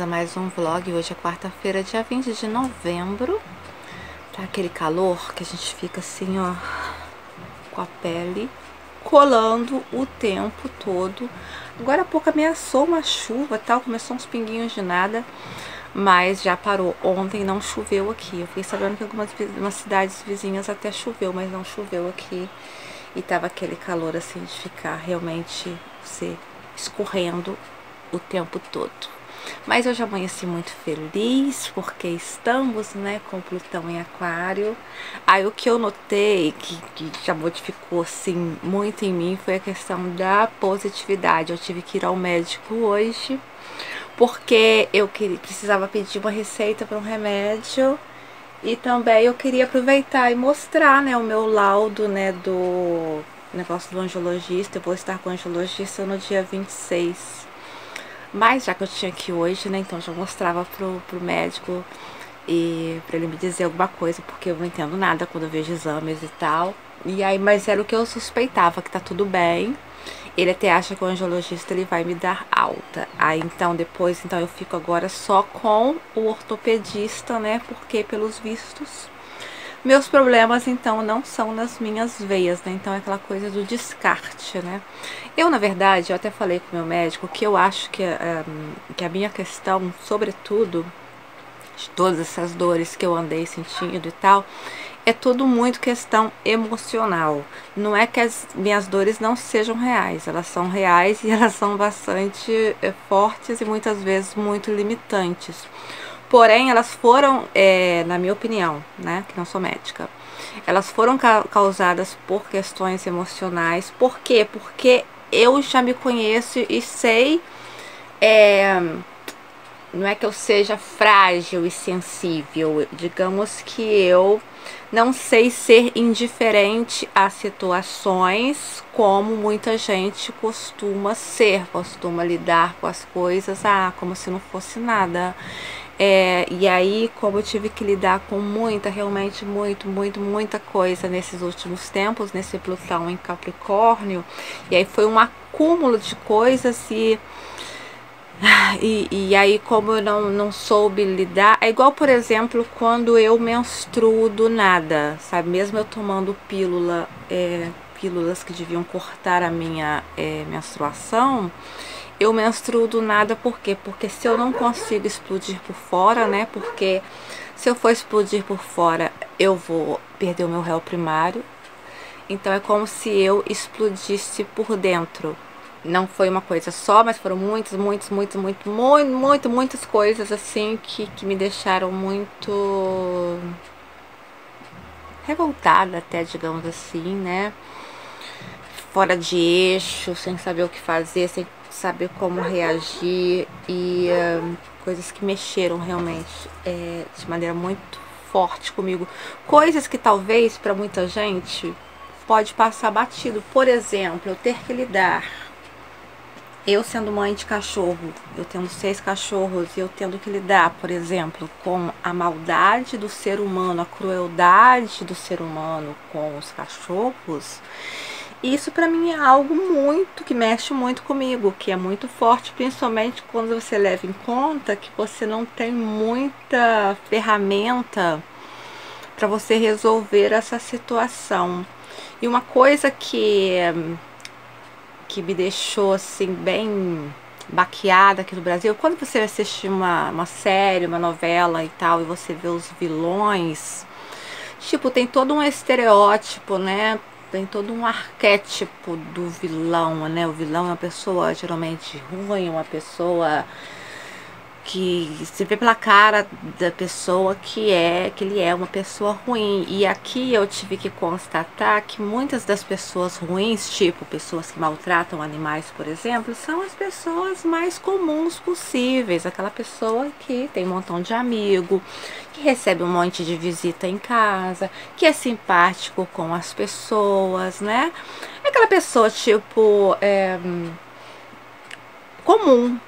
a mais um vlog. Hoje é quarta-feira, dia 20 de novembro. Tá aquele calor que a gente fica assim, ó, com a pele colando o tempo todo. Agora há pouco ameaçou uma chuva, tal, começou uns pinguinhos de nada, mas já parou. Ontem não choveu aqui. Eu fiquei sabendo que algumas cidades vizinhas até choveu, mas não choveu aqui. E tava aquele calor assim de ficar realmente se escorrendo o tempo todo. Mas eu já amanheci muito feliz porque estamos, né, com Plutão em Aquário. Aí o que eu notei que já modificou assim muito em mim foi a questão da positividade. Eu tive que ir ao médico hoje porque eu precisava pedir uma receita para um remédio. E também eu queria aproveitar e mostrar, né, o meu laudo, né, do negócio do angiologista. Eu vou estar com o angiologista no dia 26. Mas já que eu tinha aqui hoje, né, então já mostrava pro médico e pra ele me dizer alguma coisa, porque eu não entendo nada quando eu vejo exames e tal. E aí, mas era o que eu suspeitava, que tá tudo bem. Ele até acha que o angiologista ele vai me dar alta. Aí então depois eu fico agora só com o ortopedista, né? Porque pelos vistos meus problemas então não são nas minhas veias, né? Então é aquela coisa do descarte, né? Eu na verdade, eu até falei com o meu médico que eu acho que a minha questão, sobretudo de todas essas dores que eu andei sentindo e tal, é tudo muito questão emocional. Não é que as minhas dores não sejam reais, elas são reais e elas são bastante fortes e muitas vezes muito limitantes. Porém, elas foram, na minha opinião, né, que não sou médica, elas foram causadas por questões emocionais. Por quê? Porque eu já me conheço e sei, não é que eu seja frágil e sensível, digamos que eu não sei ser indiferente a situações como muita gente costuma ser, costuma lidar com as coisas, como se não fosse nada. E aí, como eu tive que lidar com realmente muita coisa nesses últimos tempos, nesse Plutão em Capricórnio, e aí foi um acúmulo de coisas e aí, como eu não soube lidar, é igual, por exemplo, quando eu menstruo do nada, sabe? Mesmo eu tomando pílulas que deviam cortar a minha menstruação, eu menstruo do nada. Por quê? Porque se eu não consigo explodir por fora, né? Porque se eu for explodir por fora, eu vou perder o meu réu primário. Então é como se eu explodisse por dentro. Não foi uma coisa só, mas foram muitas coisas assim que me deixaram muito revoltada até, digamos assim, né? Fora de eixo, sem saber o que fazer, sem saber como reagir e coisas que mexeram realmente de maneira muito forte comigo. Coisas que talvez para muita gente pode passar batido. Por exemplo, eu ter que lidar, eu sendo mãe de cachorro, eu tendo 6 cachorros, e eu tendo que lidar, por exemplo, com a maldade do ser humano, a crueldade do ser humano com os cachorros. Isso pra mim é algo que mexe muito comigo, que é muito forte, principalmente quando você leva em conta que você não tem muita ferramenta para você resolver essa situação. E uma coisa que me deixou assim bem baqueada aqui no Brasil, quando você assiste uma série, uma novela e tal, e você vê os vilões, tipo, tem todo um estereótipo, né? Tem todo um arquétipo do vilão, né? O vilão é uma pessoa geralmente ruim, uma pessoa que se vê pela cara da pessoa que ele é uma pessoa ruim. E aqui eu tive que constatar que muitas das pessoas ruins, tipo pessoas que maltratam animais, por exemplo, são as pessoas mais comuns possíveis. Aquela pessoa que tem um montão de amigo, que recebe um monte de visita em casa, que é simpático com as pessoas, né? É aquela pessoa tipo comum,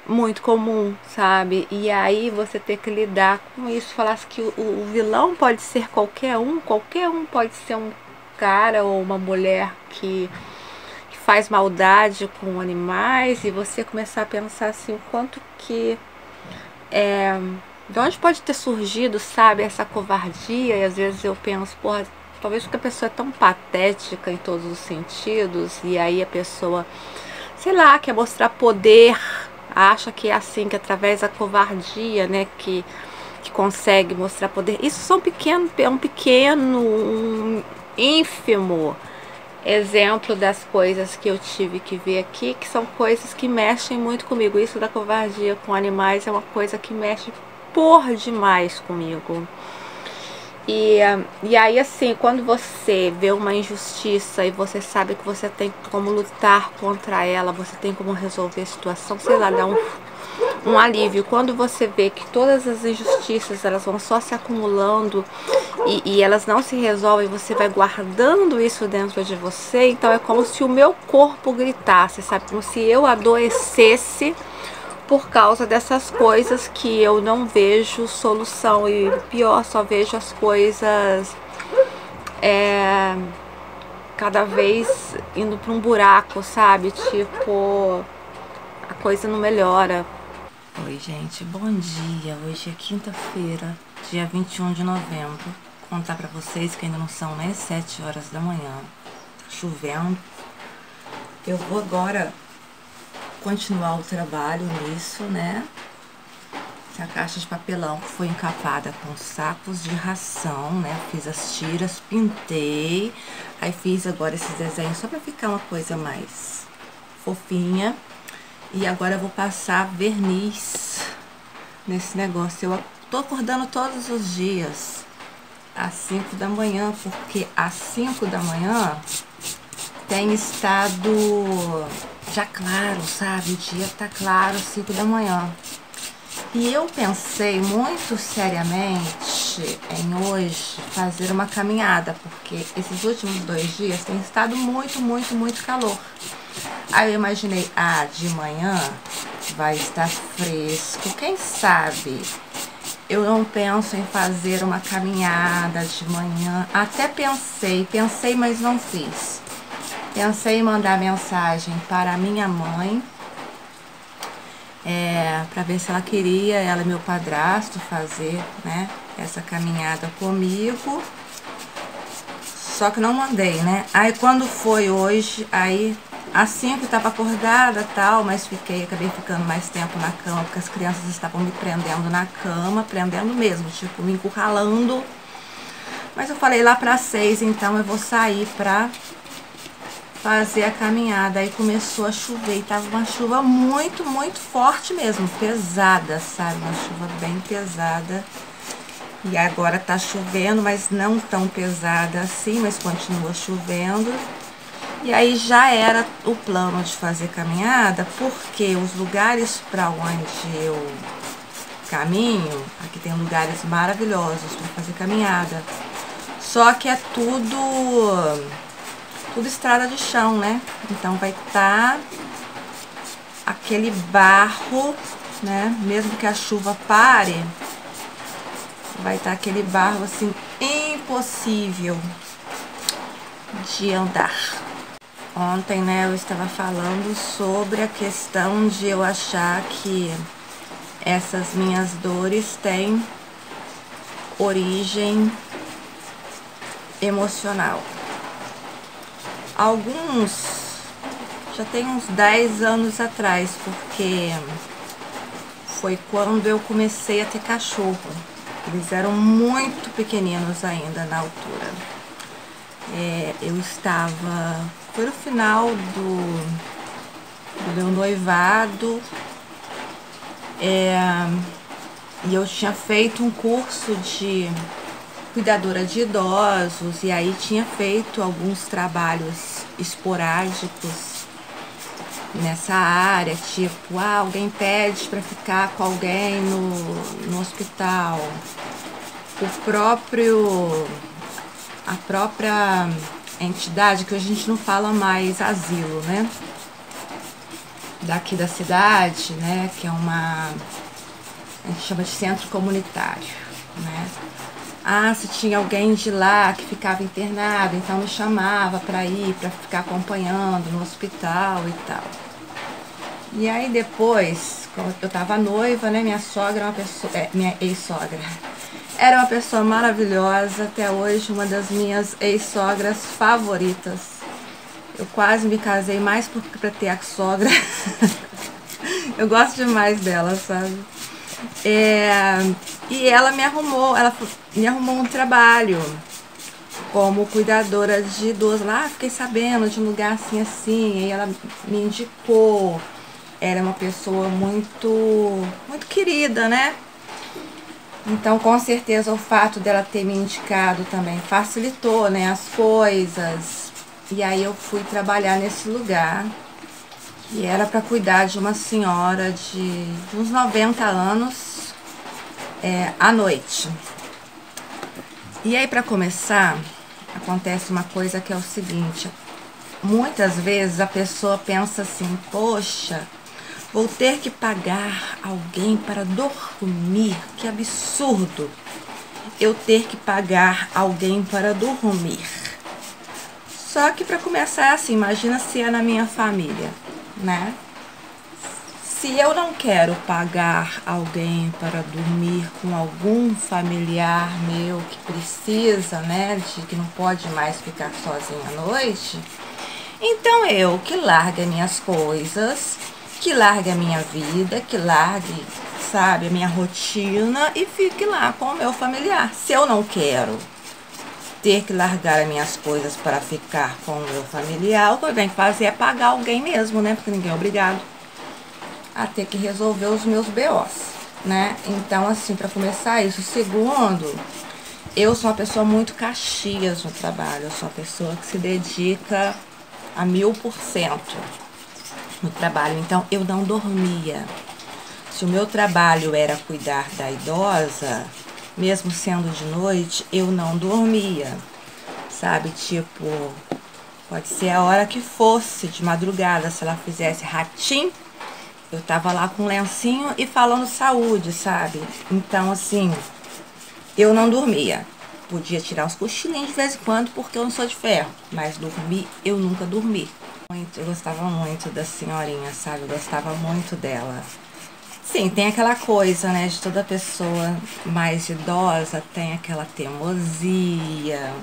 muito comum, sabe? E aí você ter que lidar com isso, falar que o vilão pode ser qualquer um pode ser um cara ou uma mulher que faz maldade com animais, e você começar a pensar assim, o quanto que De onde pode ter surgido, sabe, essa covardia? E às vezes eu penso, porra, talvez porque a pessoa é tão patética em todos os sentidos, e aí a pessoa, sei lá, quer mostrar poder, acha que é assim, que através da covardia, né, que consegue mostrar poder. Isso é um pequeno, um ínfimo exemplo das coisas que eu tive que ver aqui, que são coisas que mexem muito comigo. Isso da covardia com animais é uma coisa que mexe por demais comigo. E aí, assim, quando você vê uma injustiça e você sabe que você tem como lutar contra ela, você tem como resolver a situação, sei lá, dá um alívio. Quando você vê que todas as injustiças, elas vão só se acumulando e elas não se resolvem, você vai guardando isso dentro de você, então é como se o meu corpo gritasse, sabe? Como se eu adoecesse por causa dessas coisas que eu não vejo solução, e pior, só vejo as coisas cada vez indo para um buraco, sabe? Tipo, a coisa não melhora. Oi, gente, bom dia. Hoje é quinta-feira, dia 21 de novembro. Vou contar pra vocês que ainda não são nem 7 horas da manhã. Tá chovendo. Eu vou agora continuar o trabalho nisso, né? Essa caixa de papelão que foi encapada com sacos de ração, né? Fiz as tiras, pintei. Aí fiz agora esses desenhos só pra ficar uma coisa mais fofinha. E agora eu vou passar verniz nesse negócio. Eu tô acordando todos os dias às 5 da manhã, porque às 5 da manhã tem estado já claro, sabe? O dia tá claro às 5 da manhã. E eu pensei muito seriamente em hoje fazer uma caminhada, porque esses últimos 2 dias tem estado muito calor. Aí eu imaginei, de manhã vai estar fresco, quem sabe eu não penso em fazer uma caminhada de manhã. Até pensei, mas não fiz. Pensei em mandar mensagem para a minha mãe, para ver se ela queria, ela e meu padrasto, fazer, né, essa caminhada comigo. Só que não mandei, né? Aí quando foi hoje, aí às 5 estava acordada tal, mas acabei ficando mais tempo na cama, porque as crianças estavam me prendendo na cama, prendendo mesmo, tipo, me encurralando. Mas eu falei, lá para 6, então eu vou sair pra fazer a caminhada. Aí começou a chover, e tava uma chuva muito forte mesmo, pesada, sabe? Uma chuva bem pesada. E agora tá chovendo, mas não tão pesada assim, mas continua chovendo. E aí já era o plano de fazer caminhada, porque os lugares para onde eu caminho, aqui tem lugares maravilhosos para fazer caminhada. Só que é tudo estrada de chão, né? Então vai estar aquele barro, né? Mesmo que a chuva pare, vai estar aquele barro assim impossível de andar. Ontem, né, eu estava falando sobre a questão de eu achar que essas minhas dores têm origem emocional. Alguns já tem uns 10 anos atrás, porque foi quando eu comecei a ter cachorro. Eles eram muito pequeninos ainda na altura. Eu estava... Foi no final do meu noivado. E eu tinha feito um curso de cuidadora de idosos. E aí tinha feito alguns trabalhos esporádicos nessa área, tipo, alguém pede para ficar com alguém no hospital. A própria entidade, que a gente não fala mais asilo, né? Daqui da cidade, né? Que é a gente chama de centro comunitário, né? Se tinha alguém de lá que ficava internado, então me chamava para ir, para ficar acompanhando no hospital e tal. E aí depois, quando eu tava noiva, né, minha sogra, minha ex-sogra, era uma pessoa maravilhosa, até hoje uma das minhas ex-sogras favoritas. Eu quase me casei mais pra ter a sogra. Eu gosto demais dela, sabe? E ela me arrumou um trabalho como cuidadora de idoso lá. Fiquei sabendo de um lugar assim, assim, e ela me indicou. Era uma pessoa muito querida, né? Então, com certeza, o fato dela ter me indicado também facilitou, né, as coisas. E aí eu fui trabalhar nesse lugar, que era para cuidar de uma senhora de uns 90 anos, à noite. E aí, para começar, acontece uma coisa que é o seguinte: muitas vezes a pessoa pensa assim, poxa, vou ter que pagar alguém para dormir. Que absurdo eu ter que pagar alguém para dormir. Só que para começar assim, imagina se é na minha família, né? Se eu não quero pagar alguém para dormir com algum familiar meu que precisa, né, que não pode mais ficar sozinho à noite, então eu que largue minhas coisas, que largue a minha vida, que largue, sabe, a minha rotina e fique lá com o meu familiar. Se eu não quero ter que largar as minhas coisas para ficar com o meu familiar, o que eu tenho que fazer é pagar alguém mesmo, né? Porque ninguém é obrigado a ter que resolver os meus BOs, né? Então, assim, para começar isso. Segundo, eu sou uma pessoa muito caxias no trabalho. Eu sou uma pessoa que se dedica a 1000% no trabalho. Então, eu não dormia. Se o meu trabalho era cuidar da idosa, mesmo sendo de noite, eu não dormia, sabe? Tipo, pode ser a hora que fosse, de madrugada, se ela fizesse ratim, eu tava lá com um lencinho e falando saúde, sabe? Então, assim, eu não dormia. Podia tirar uns cochilinhos de vez em quando, porque eu não sou de ferro, mas dormir, eu nunca dormi. Eu gostava muito da senhorinha, sabe? Eu gostava muito dela. Sim, tem aquela coisa, né, de toda pessoa mais idosa, tem aquela teimosia,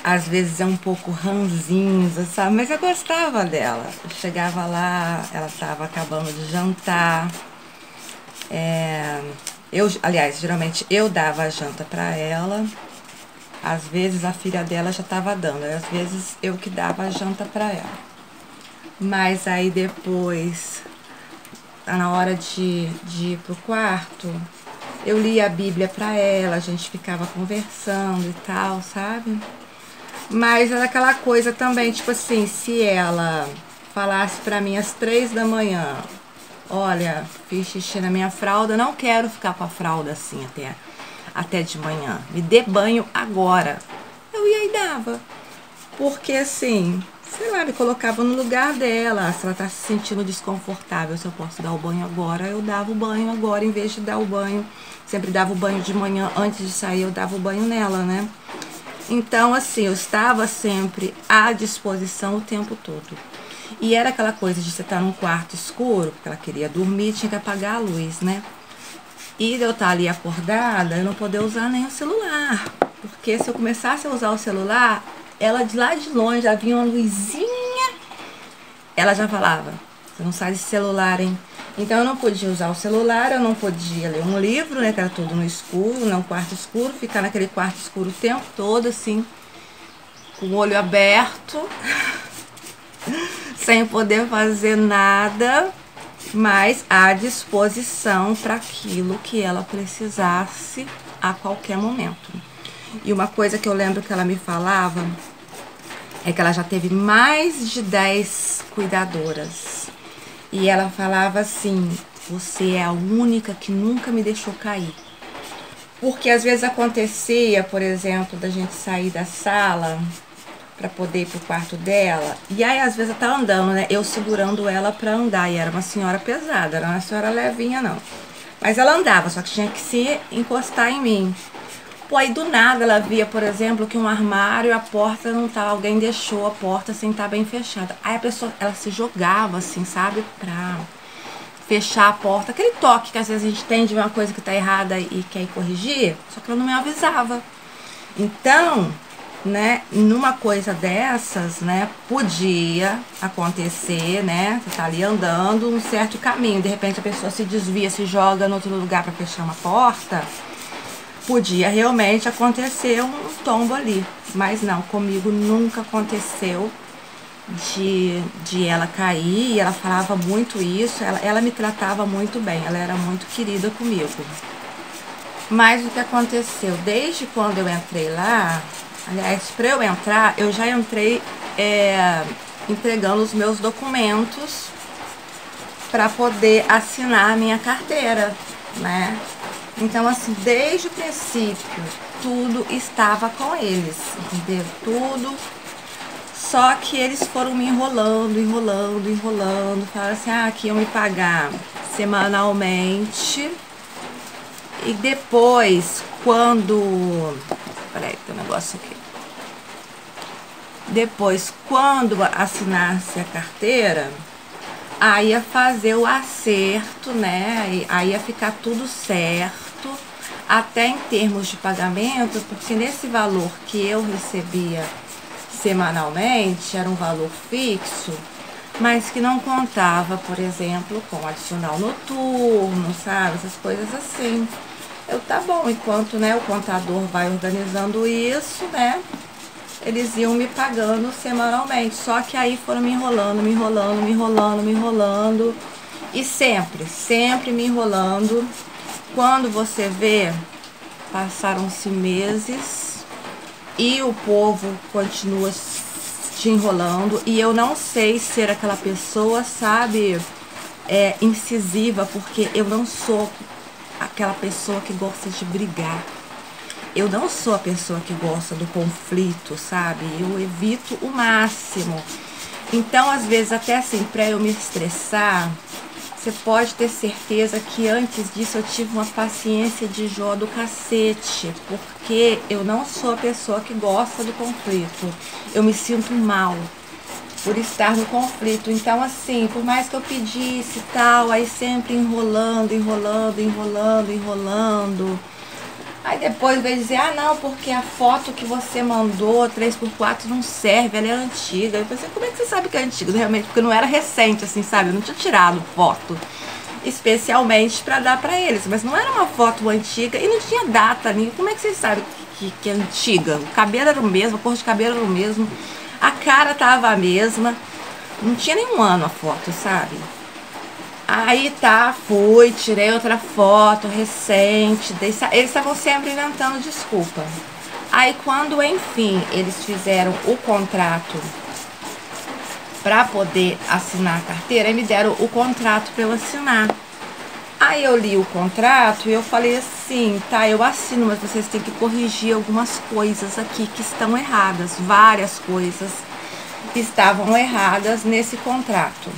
às vezes é um pouco ranzinza, sabe? Mas eu gostava dela. Eu chegava lá, ela estava acabando de jantar. Aliás, geralmente eu dava a janta para ela. Às vezes a filha dela já estava dando, às vezes eu que dava a janta para ela. Mas aí depois, na hora de ir pro quarto, eu lia a Bíblia para ela, a gente ficava conversando e tal, sabe? Mas era aquela coisa também, tipo assim, se ela falasse pra mim às 3 da manhã, olha, fiz xixi na minha fralda, não quero ficar com a fralda assim até de manhã, me dê banho agora. Eu ia e dava. Porque assim, sei lá, me colocava no lugar dela. Se ela tá se sentindo desconfortável, se eu posso dar o banho agora, eu dava o banho agora, em vez de dar o banho. Sempre dava o banho de manhã, antes de sair eu dava o banho nela, né? Então, assim, eu estava sempre à disposição o tempo todo. E era aquela coisa de você estar num quarto escuro, porque ela queria dormir, tinha que apagar a luz, né? E eu estar ali acordada, eu não poder usar nem o celular. Porque se eu começasse a usar o celular, ela de lá de longe, já vinha uma luzinha, ela já falava, você não sai desse celular, hein? Então eu não podia usar o celular, eu não podia ler um livro, né, que era tudo no escuro, no quarto escuro, ficar naquele quarto escuro o tempo todo, assim, com o olho aberto, sem poder fazer nada, mas à disposição para aquilo que ela precisasse a qualquer momento. E uma coisa que eu lembro que ela me falava é que ela já teve mais de 10 cuidadoras. E ela falava assim, você é a única que nunca me deixou cair. Porque às vezes acontecia, por exemplo, da gente sair da sala para poder ir pro quarto dela. E aí às vezes ela tá andando, né? Eu segurando ela para andar. E era uma senhora pesada, era uma senhora levinha não. Mas ela andava, só que tinha que se encostar em mim. Pô, aí do nada ela via, por exemplo, que um armário, a porta não tá, alguém deixou a porta sem estar bem fechada. Aí a pessoa, ela se jogava assim, sabe, pra fechar a porta. Aquele toque que às vezes a gente tem de uma coisa que tá errada e quer ir corrigir, só que ela não me avisava. Então, né, numa coisa dessas, né, podia acontecer, né, você tá ali andando um certo caminho, de repente a pessoa se desvia, se joga em outro lugar para fechar uma porta, podia realmente acontecer um tombo ali, mas não, comigo nunca aconteceu de ela cair, e ela falava muito isso, ela me tratava muito bem, ela era muito querida comigo. Mas o que aconteceu, desde quando eu entrei lá, aliás, para eu entrar, eu já entrei entregando os meus documentos para poder assinar a minha carteira, né? Então, assim, desde o princípio, tudo estava com eles, entendeu? Tudo. Só que eles foram me enrolando, falaram assim, ah, que iam me pagar semanalmente. E depois, quando... Peraí, tem um negócio aqui. Depois, quando assinasse a carteira, aí ia fazer o acerto, né? Aí ia ficar tudo certo, até em termos de pagamento, porque nesse valor que eu recebia semanalmente, era um valor fixo, mas que não contava, por exemplo, com adicional noturno, sabe? Essas coisas assim. Eu, tá bom, enquanto, né, o contador vai organizando isso, né, eles iam me pagando semanalmente. Só que aí foram me enrolando, e sempre me enrolando. Quando você vê, passaram-se meses e o povo continua te enrolando, e eu não sei ser aquela pessoa, sabe, incisiva, porque eu não sou aquela pessoa que gosta de brigar. Eu não sou a pessoa que gosta do conflito, sabe? Eu evito o máximo. Então, às vezes, até assim, pra eu me estressar, você pode ter certeza que antes disso eu tive uma paciência de Jó do cacete, porque eu não sou a pessoa que gosta do conflito. Eu me sinto mal por estar no conflito. Então, assim, por mais que eu pedisse e tal, aí sempre enrolando. Aí depois veio dizer, ah não, porque a foto que você mandou 3x4 não serve, ela é antiga. Eu pensei, como é que você sabe que é antiga? Realmente, porque não era recente, assim, sabe? Eu não tinha tirado foto especialmente pra dar pra eles, mas não era uma foto antiga e não tinha data nem. Como é que vocês sabem que é antiga? O cabelo era o mesmo, a cor de cabelo era o mesmo, a cara tava a mesma, não tinha nenhum ano a foto, sabe? Aí tá, fui, tirei outra foto recente, eles estavam sempre inventando desculpa. Aí quando, enfim, eles fizeram o contrato para poder assinar a carteira, me deram o contrato para eu assinar. Aí eu li o contrato e eu falei assim, tá, eu assino, mas vocês têm que corrigir algumas coisas aqui que estão erradas, várias coisas estavam erradas nesse contrato.